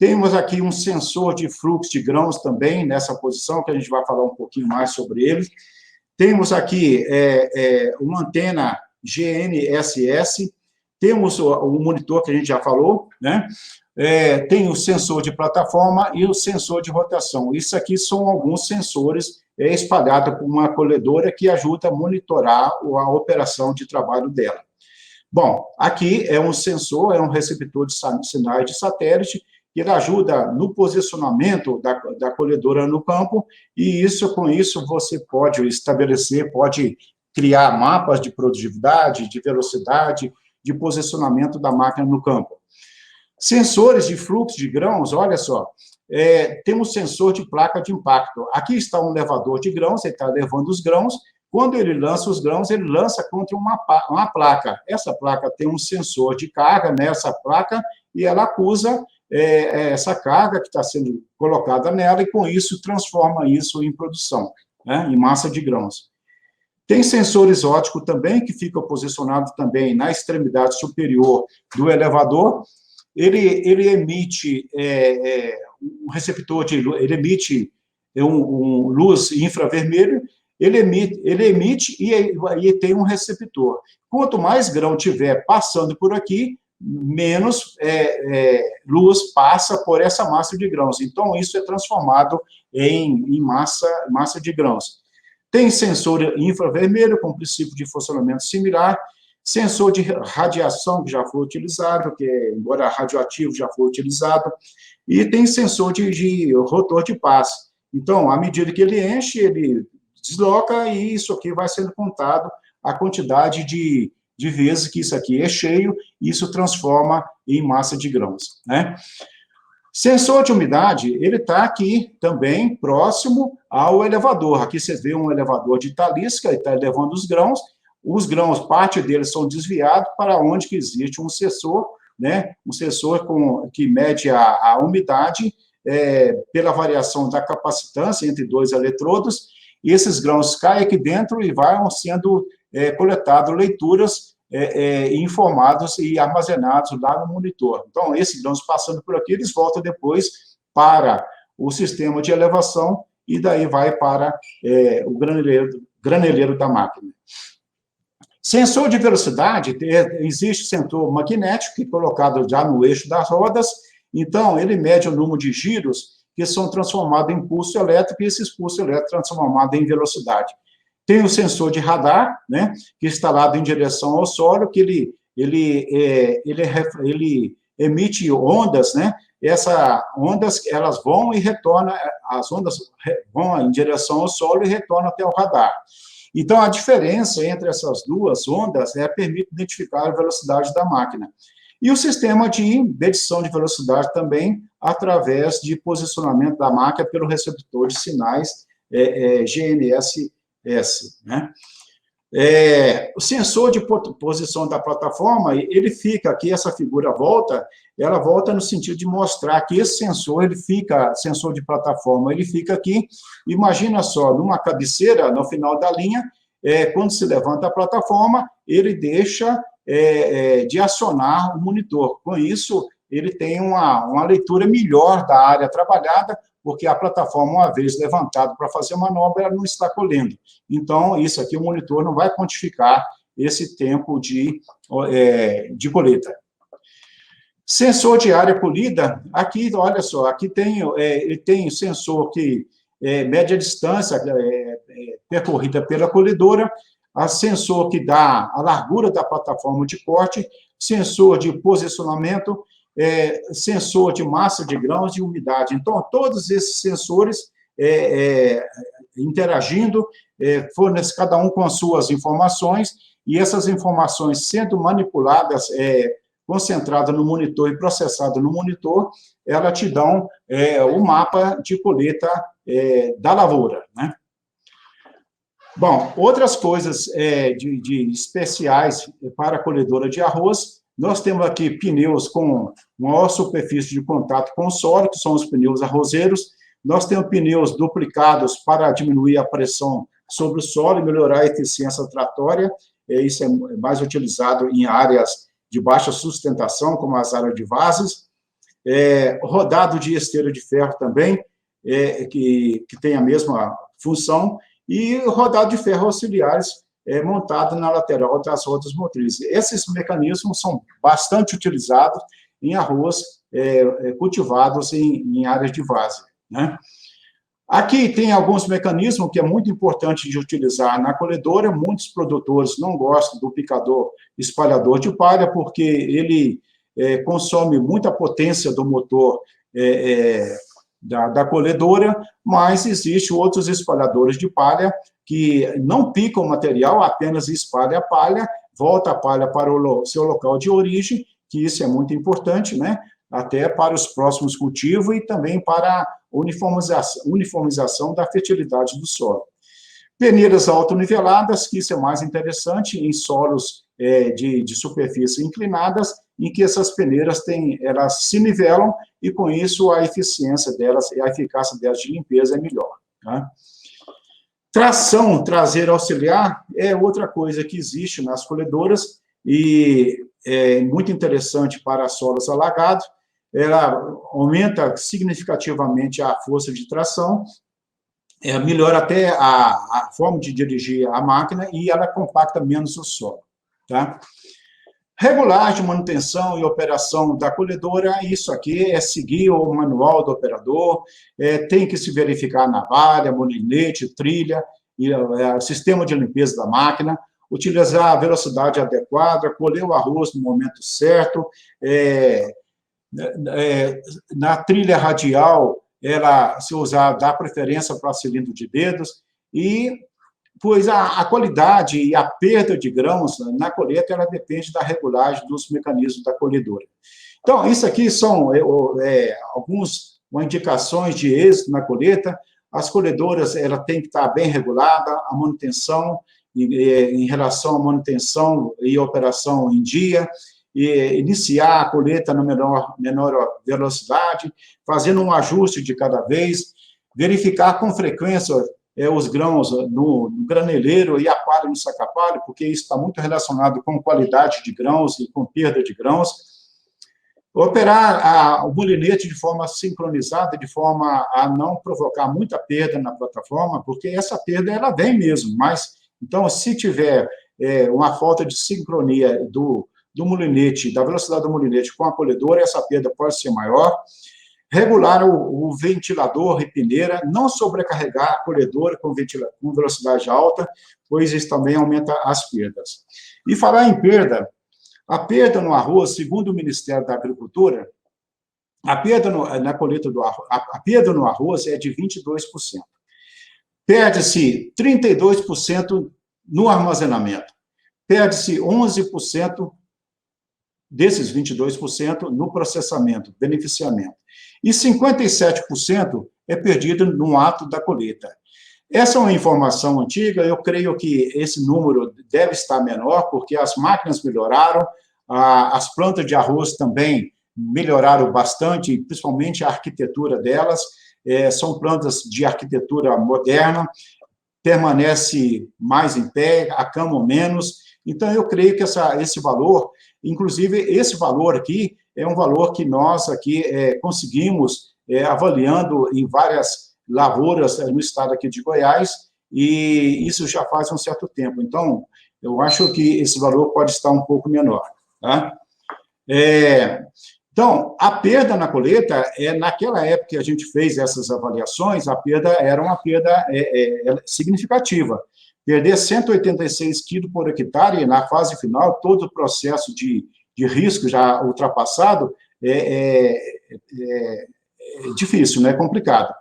Temos aqui um sensor de fluxo de grãos também, nessa posição, que a gente vai falar um pouquinho mais sobre ele. Temos aqui uma antena GNSS, temos o monitor que a gente já falou, né? Tem o sensor de plataforma e o sensor de rotação. Isso aqui são alguns sensores espalhados por uma colhedora que ajuda a monitorar a operação de trabalho dela. Bom, aqui é um sensor, é um receptor de sinais de satélite, que ele ajuda no posicionamento da colhedora no campo, e com isso você pode estabelecer, pode criar mapas de produtividade, de velocidade, de posicionamento da máquina no campo. Sensores de fluxo de grãos, olha só, temos sensor de placa de impacto. Aqui está um levador de grãos, ele está levando os grãos, quando ele lança os grãos, ele lança contra uma placa. Essa placa tem um sensor de carga nessa placa, e ela acusa essa carga que está sendo colocada nela, e com isso transforma isso em produção, né, em massa de grãos. Tem sensores ópticos também, que ficam posicionados também na extremidade superior do elevador. Ele emite um receptor ele emite luz infravermelho, ele emite e tem um receptor. Quanto mais grão tiver passando por aqui, menos luz passa por essa massa de grãos. Então, isso é transformado em massa de grãos. Tem sensor infravermelho, com princípio de funcionamento similar, sensor de radiação, que já foi utilizado, embora radioativo já foi utilizado, e tem sensor de rotor de paz. Então, à medida que ele enche, ele desloca, e isso aqui vai sendo contado a quantidade de vezes que isso aqui é cheio, e isso transforma em massa de grãos, né? Sensor de umidade, ele está aqui também próximo ao elevador. Aqui você vê um elevador de talisca, ele está elevando os grãos, parte deles são desviados para onde que existe um sensor, né? Um sensor que mede a umidade pela variação da capacitância entre dois eletrodos, e esses grãos caem aqui dentro e vão sendo coletados leituras informados e armazenados lá no monitor. Então, esses grãos passando por aqui, eles voltam depois para o sistema de elevação e daí vai para o graneleiro da máquina. Sensor de velocidade, existe sensor magnético, que é colocado já no eixo das rodas, então ele mede o número de giros que são transformados em pulso elétrico, e esses pulsos elétricos transformados em velocidade. Tem o sensor de radar, né, que é instalado em direção ao solo, que ele emite ondas, né, essas ondas, elas vão e retornam, as ondas vão em direção ao solo e retornam até o radar. Então, a diferença entre essas duas ondas permite identificar a velocidade da máquina. E o sistema de medição de velocidade também, através de posicionamento da máquina pelo receptor de sinais GNSS, né? O sensor de posição da plataforma, ele fica aqui, essa figura ela volta no sentido de mostrar que esse sensor, sensor de plataforma, ele fica aqui, imagina só, numa cabeceira, no final da linha, quando se levanta a plataforma, ele deixa de acionar o monitor. Com isso, ele tem uma leitura melhor da área trabalhada, porque a plataforma, uma vez levantada para fazer a manobra, ela não está colhendo. Então, isso aqui, o monitor não vai quantificar esse tempo de colheita. Sensor de área colhida, aqui, olha só, aqui ele tem sensor que mede a distância percorrida pela colhedora, a sensor que dá a largura da plataforma de corte, sensor de posicionamento, sensor de massa de grãos e umidade. Então, todos esses sensores interagindo, fornecem cada um com as suas informações, e essas informações sendo manipuladas, concentradas no monitor e processadas no monitor, ela te dão o mapa de colheita da lavoura, né? Bom, outras coisas de especiais para a colhedora de arroz, nós temos aqui pneus com maior superfície de contato com o solo, que são os pneus arrozeiros. Nós temos pneus duplicados para diminuir a pressão sobre o solo e melhorar a eficiência tratória. Isso é mais utilizado em áreas de baixa sustentação, como as áreas de vazes. Rodado de esteira de ferro também, que tem a mesma função, e rodado de ferro auxiliares montado na lateral das rodas motrizes. Esses mecanismos são bastante utilizados em arroz cultivados em áreas de várzea, né? Aqui tem alguns mecanismos que é muito importante de utilizar na colhedora. Muitos produtores não gostam do picador espalhador de palha, porque ele consome muita potência do motor da colhedora, mas existem outros espalhadores de palha que não picam o material, apenas espalha a palha, volta a palha para o seu local de origem, que isso é muito importante, né? Até para os próximos cultivos e também para a uniformização da fertilidade do solo. Peneiras autoniveladas, que isso é mais interessante em solos de superfície inclinadas, em que essas peneiras elas se nivelam e, com isso, a eficiência delas e a eficácia delas de limpeza é melhor, tá? Tração traseira auxiliar é outra coisa que existe nas colhedoras e é muito interessante para solos alagados. Ela aumenta significativamente a força de tração, melhora até a forma de dirigir a máquina e ela compacta menos o solo, tá? Regulagem, manutenção e operação da colhedora, isso aqui é seguir o manual do operador, tem que se verificar navalha, molinete, trilha, sistema de limpeza da máquina, utilizar a velocidade adequada, colher o arroz no momento certo, na trilha radial, ela se usar, dá preferência para cilindro de dedos, pois a qualidade e a perda de grãos na colheita, ela depende da regulagem dos mecanismos da colhedora. Então, isso aqui são algumas indicações de êxito na colheita. As colhedoras ela tem que estar bem regulada, a manutenção, em relação à manutenção e operação em dia, iniciar a colheita na menor velocidade, fazendo um ajuste de cada vez, verificar com frequência os grãos no graneleiro e a palha no sacapalho, porque isso está muito relacionado com qualidade de grãos e com perda de grãos. Operar o molinete de forma sincronizada, de forma a não provocar muita perda na plataforma, porque essa perda ela vem mesmo, mas, então, se tiver uma falta de sincronia do molinete, da velocidade do molinete com a colhedora, essa perda pode ser maior. Regular o ventilador e peneira, não sobrecarregar a colhedora com velocidade alta, pois isso também aumenta as perdas. E falar em perda, a perda no arroz, segundo o Ministério da Agricultura, a perda na colheita do arroz, a perda no arroz é de 22%. Perde-se 32% no armazenamento. Perde-se 11% desses 22% no processamento, beneficiamento. E 57% é perdido no ato da colheita. Essa é uma informação antiga, eu creio que esse número deve estar menor, porque as máquinas melhoraram, as plantas de arroz também melhoraram bastante, principalmente a arquitetura delas, são plantas de arquitetura moderna, permanece mais em pé, acamam menos, então eu creio que esse valor, inclusive esse valor aqui, é um valor que nós aqui conseguimos, avaliando em várias lavouras no estado aqui de Goiás, e isso já faz um certo tempo. Então, eu acho que esse valor pode estar um pouco menor. Tá? Então, a perda na colheita, naquela época que a gente fez essas avaliações, a perda era uma perda significativa. Perder 186 quilos por hectare na fase final, todo o processo de risco já ultrapassado, é difícil, né? É complicado.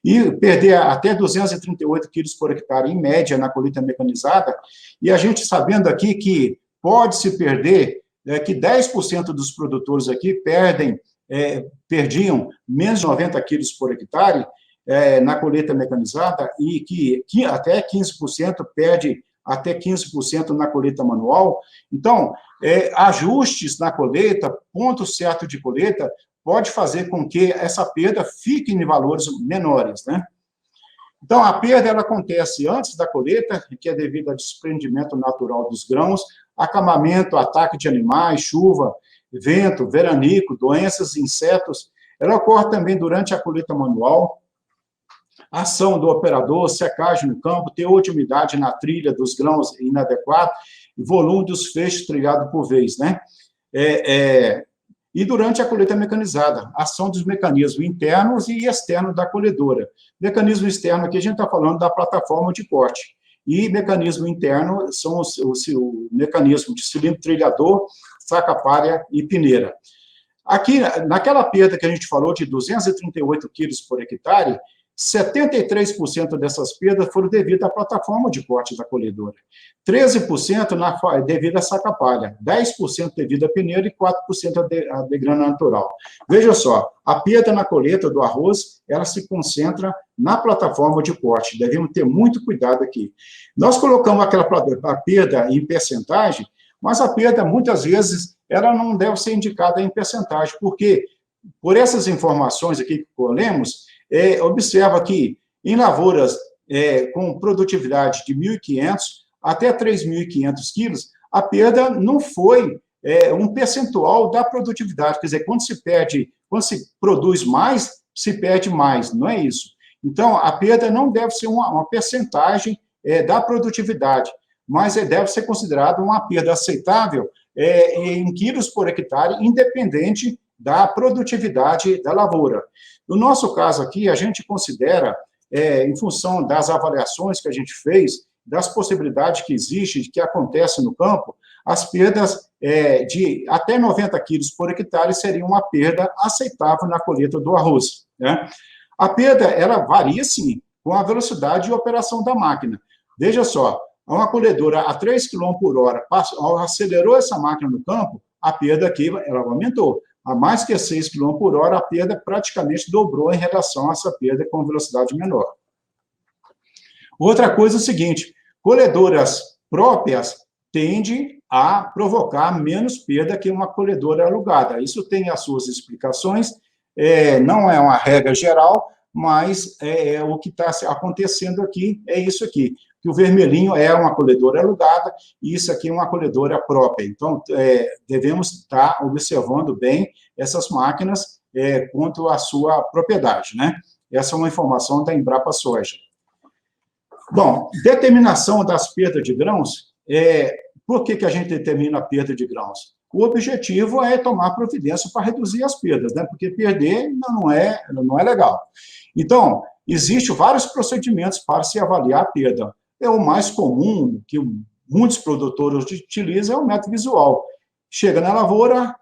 E perder até 238 quilos por hectare, em média, na colheita mecanizada, e a gente sabendo aqui que pode-se perder, que 10% dos produtores aqui perdiam menos de 90 quilos por hectare na colheita mecanizada, e que até 15% perde até 15% na colheita manual. Então, ajustes na colheita, ponto certo de colheita, pode fazer com que essa perda fique em valores menores, né? Então, a perda ela acontece antes da colheita, que é devido ao desprendimento natural dos grãos, acamamento, ataque de animais, chuva, vento, veranico, doenças, insetos. Ela ocorre também durante a colheita manual, ação do operador, secagem no campo, teor de umidade na trilha dos grãos inadequado, volume dos feixes trilhado por vez, né? E durante a colheita mecanizada, ação dos mecanismos internos e externos da colhedora. Mecanismo externo aqui a gente está falando da plataforma de corte, e mecanismo interno são o mecanismo de cilindro trilhador, saca-palha e peneira. Aqui, naquela perda que a gente falou de 238 quilos por hectare, 73% dessas perdas foram devido à plataforma de corte da colhedora, 13% devido à saca-palha, 10% devido à peneira e 4% à degrana natural. Veja só, a perda na colheita do arroz, ela se concentra na plataforma de corte, devemos ter muito cuidado aqui. Nós colocamos a perda em percentagem, mas a perda, muitas vezes, ela não deve ser indicada em percentagem, porque, por essas informações aqui que colhemos, observa que em lavouras com produtividade de 1.500 até 3.500 quilos, a perda não foi um percentual da produtividade, quer dizer, quando se produz mais, se perde mais, não é isso. Então, a perda não deve ser uma percentagem da produtividade, mas deve ser considerada uma perda aceitável em quilos por hectare, independente da produtividade da lavoura. No nosso caso aqui, a gente considera, em função das avaliações que a gente fez, das possibilidades que existem, que acontecem no campo, as perdas de até 90 quilos por hectare seriam uma perda aceitável na colheita do arroz, né? A perda, ela varia, sim, com a velocidade de operação da máquina. Veja só, uma colhedora a 3 km por hora, acelerou essa máquina no campo, a perda aqui ela aumentou. a mais que 6 km por hora, a perda praticamente dobrou em relação a essa perda com velocidade menor. Outra coisa é o seguinte, colhedoras próprias tendem a provocar menos perda que uma colhedora alugada. Isso tem as suas explicações, não é uma regra geral, mas o que está acontecendo aqui é isso aqui, que o vermelhinho é uma colhedora alugada e isso aqui é uma colhedora própria. Então, devemos estar observando bem essas máquinas quanto à sua propriedade, né? Essa é uma informação da Embrapa Soja. Bom, determinação das perdas de grãos, por que a gente determina a perda de grãos? O objetivo é tomar providência para reduzir as perdas, né? Porque perder não é legal. Então, existem vários procedimentos para se avaliar a perda. O mais comum, que muitos produtores utilizam, é o método visual. Chega na lavoura,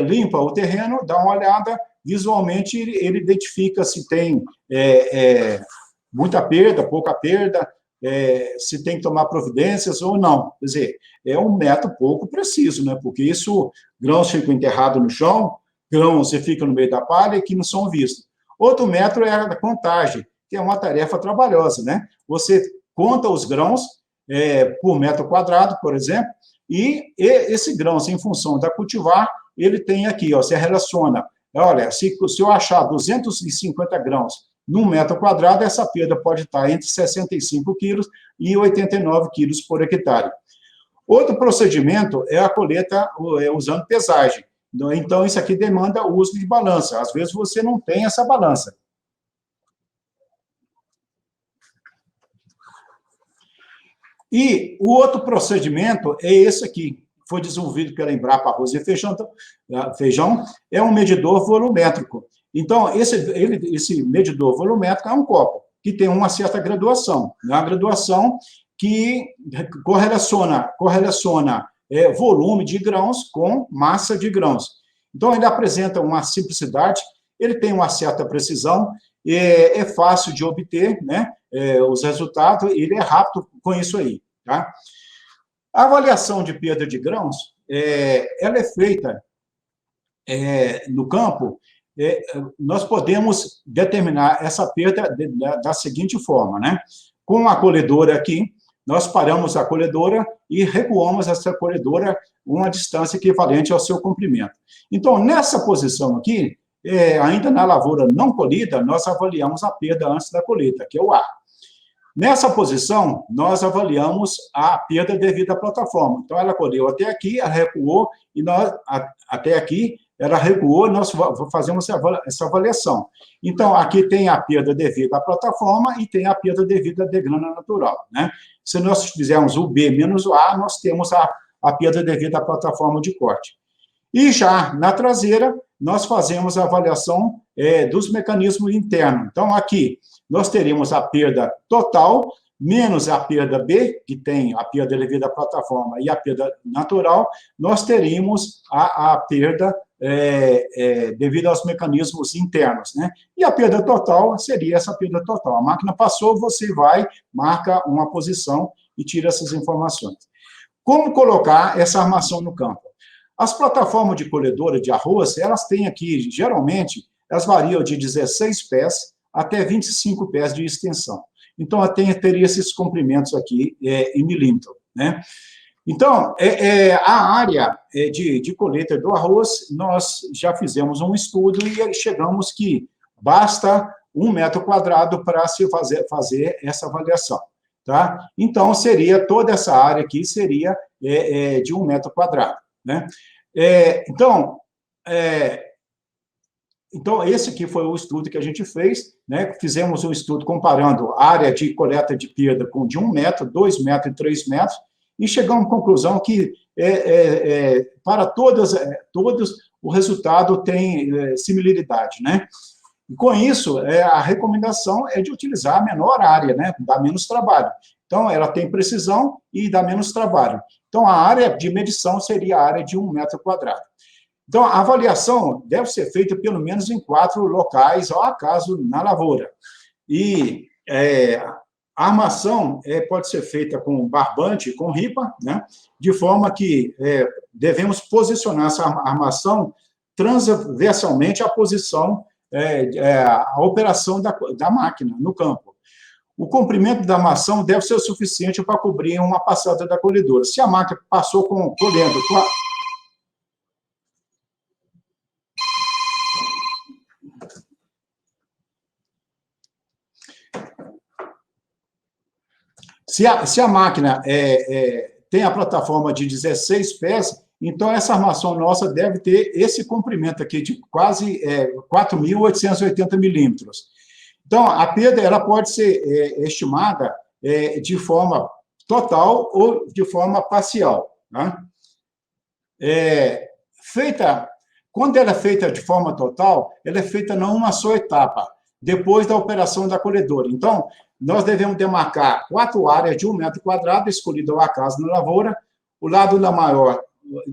limpa o terreno, dá uma olhada, visualmente ele identifica se tem muita perda, pouca perda, se tem que tomar providências ou não. Quer dizer, é um método pouco preciso, né? Porque isso, grãos ficam enterrados no chão, grãos ficam no meio da palha e que não são vistos. Outro método é a contagem, que é uma tarefa trabalhosa, né? Você conta os grãos por metro quadrado, por exemplo, e esse grão, em função da cultivar, ele tem aqui, ó, se relaciona. Olha, se eu achar 250 grãos num metro quadrado, essa perda pode estar entre 65 quilos e 89 quilos por hectare. Outro procedimento é a colheita usando pesagem. Então, isso aqui demanda o uso de balança. Às vezes, você não tem essa balança. E o outro procedimento é esse aqui, foi desenvolvido pela Embrapa Arroz e Feijão, é um medidor volumétrico. Então, esse medidor volumétrico é um copo, que tem uma certa graduação, né? Uma graduação que correlaciona volume de grãos com massa de grãos. Então, ele apresenta uma simplicidade, ele tem uma certa precisão, é fácil de obter, né, os resultados, ele é rápido com isso aí. Tá? A avaliação de perda de grãos, ela é feita no campo, nós podemos determinar essa perda da seguinte forma, né? Com a colhedora aqui, nós paramos a colhedora e recuamos essa colhedora uma distância equivalente ao seu comprimento. Então, nessa posição aqui, ainda na lavoura não colhida, nós avaliamos a perda antes da colheita, que é o A. Nessa posição, nós avaliamos a perda devido à plataforma. Então, ela colheu até aqui, ela recuou, e nós, até aqui, ela recuou, nós fazemos essa avaliação. Então, aqui tem a perda devida à plataforma e tem a perda devida à degrana natural, né? Se nós fizermos o B menos o A, nós temos a perda devida à plataforma de corte. E já na traseira, nós fazemos a avaliação dos mecanismos internos. Então, aqui, nós teríamos a perda total, menos a perda B, que tem a perda devida à plataforma e a perda natural, nós teríamos a perda devido aos mecanismos internos, né? E a perda total seria essa perda total. A máquina passou, você vai, marca uma posição e tira essas informações. Como colocar essa armação no campo? As plataformas de colhedora de arroz, elas têm aqui, geralmente, elas variam de 16 pés até 25 pés de extensão. Então, teria esses comprimentos aqui em milímetro, né? Então, a área de colheita do arroz, nós já fizemos um estudo e chegamos que basta 1 metro quadrado para se fazer essa avaliação, tá? Então, toda essa área aqui seria de 1 metro quadrado, né? Então, esse aqui foi o estudo que a gente fez, né? Fizemos um estudo comparando a área de coleta de perda de 1 metro, 2 metros e 3 metros, e chegamos à conclusão que, para todos, o resultado tem similaridade, né? E, com isso, a recomendação é de utilizar a menor área, né? Dá menos trabalho. Então, ela tem precisão e dá menos trabalho. Então, a área de medição seria a área de 1 metro quadrado. Então, a avaliação deve ser feita pelo menos em 4 locais, ao acaso, na lavoura. E a armação pode ser feita com barbante, com ripa, né? De forma que devemos posicionar essa armação transversalmente à posição, a operação da máquina no campo. O comprimento da armação deve ser o suficiente para cobrir uma passada da colhedora. Se a máquina passou colhendo Se a máquina tem a plataforma de 16 pés, então essa armação nossa deve ter esse comprimento aqui de quase 4.880 milímetros. Então, a perda ela pode ser estimada de forma total ou de forma parcial. Né? Quando ela é feita de forma total, ela é feita numa só etapa, depois da operação da colhedora. Então, nós devemos demarcar 4 áreas de 1 metro quadrado, escolhida ao acaso na lavoura. O lado maior,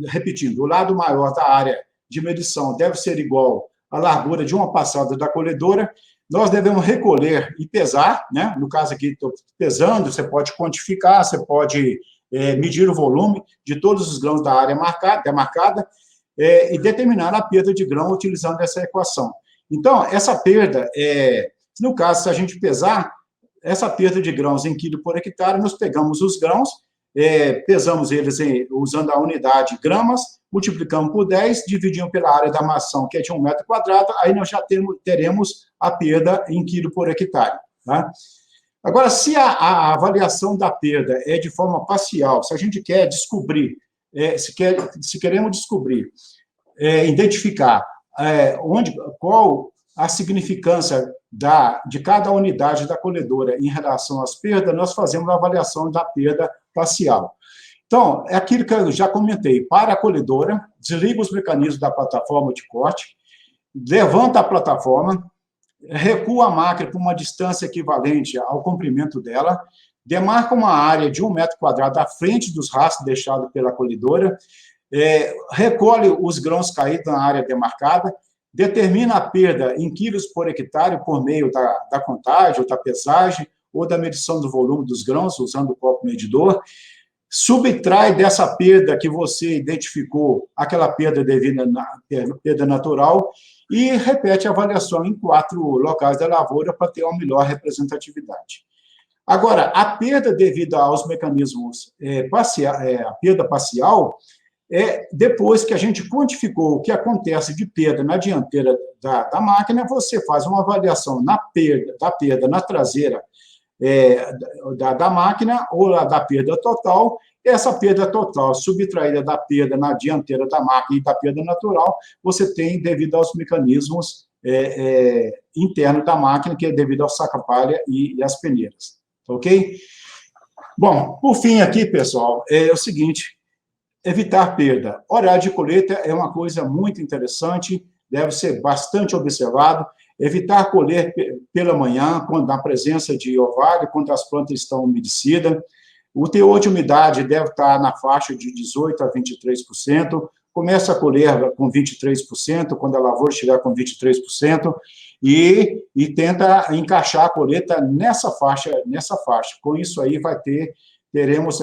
repetindo, o lado maior da área de medição deve ser igual à largura de uma passada da colhedora. Nós devemos recolher e pesar, né? No caso aqui, estou pesando, você pode quantificar, você pode medir o volume de todos os grãos da área demarcada e determinar a perda de grão utilizando essa equação. Então, essa perda, no caso, se a gente pesar, essa perda de grãos em quilo por hectare, nós pegamos os grãos, pesamos eles usando a unidade gramas, multiplicamos por 10, dividimos pela área da armação, que é de 1 metro quadrado, aí nós já teremos a perda em quilo por hectare. Tá? Agora, se a avaliação da perda é de forma parcial, se a gente quer descobrir, se queremos descobrir, identificar qual a significância de cada unidade da colhedora em relação às perdas, nós fazemos a avaliação da perda parcial. Então, é aquilo que eu já comentei. Para a colhedora, desliga os mecanismos da plataforma de corte, levanta a plataforma, recua a máquina por uma distância equivalente ao comprimento dela, demarca uma área de 1 metro quadrado à frente dos rastros deixados pela colhedora, recolhe os grãos caídos na área demarcada, determina a perda em quilos por hectare por meio da contagem, ou da pesagem, ou da medição do volume dos grãos, usando o copo medidor, subtrai dessa perda que você identificou aquela perda devida perda natural e repete a avaliação em 4 locais da lavoura para ter uma melhor representatividade. Agora, a perda devida aos mecanismos a perda parcial, depois que a gente quantificou o que acontece de perda na dianteira da máquina, você faz uma avaliação da perda na traseira da máquina ou da perda total. Essa perda total, subtraída da perda na dianteira da máquina e da perda natural, você tem devido aos mecanismos internos da máquina, que é devido ao saca-palha e às peneiras. Ok? Bom, por fim aqui, pessoal, é o seguinte: evitar perda. Horário de colheita é uma coisa muito interessante, deve ser bastante observado. Evitar colher pela manhã, quando há presença de orvalho, quando as plantas estão umedecidas. O teor de umidade deve estar na faixa de 18% a 23%. Começa a colher com 23%, quando a lavoura estiver com 23%, e tenta encaixar a colheita nessa faixa. Com isso aí teremos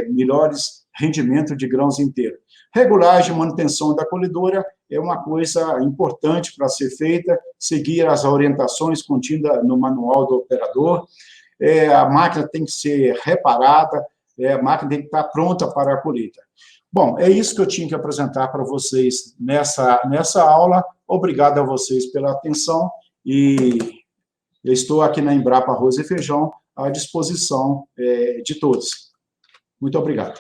melhores rendimentos de grãos inteiros. Regulagem e manutenção da colhedora é uma coisa importante para ser feita, seguir as orientações contidas no manual do operador. A máquina tem que ser reparada, a máquina tem que estar pronta para a colheita. Bom, é isso que eu tinha que apresentar para vocês nessa aula. Obrigado a vocês pela atenção e eu estou aqui na Embrapa Arroz e Feijão à disposição de todos. Muito obrigado.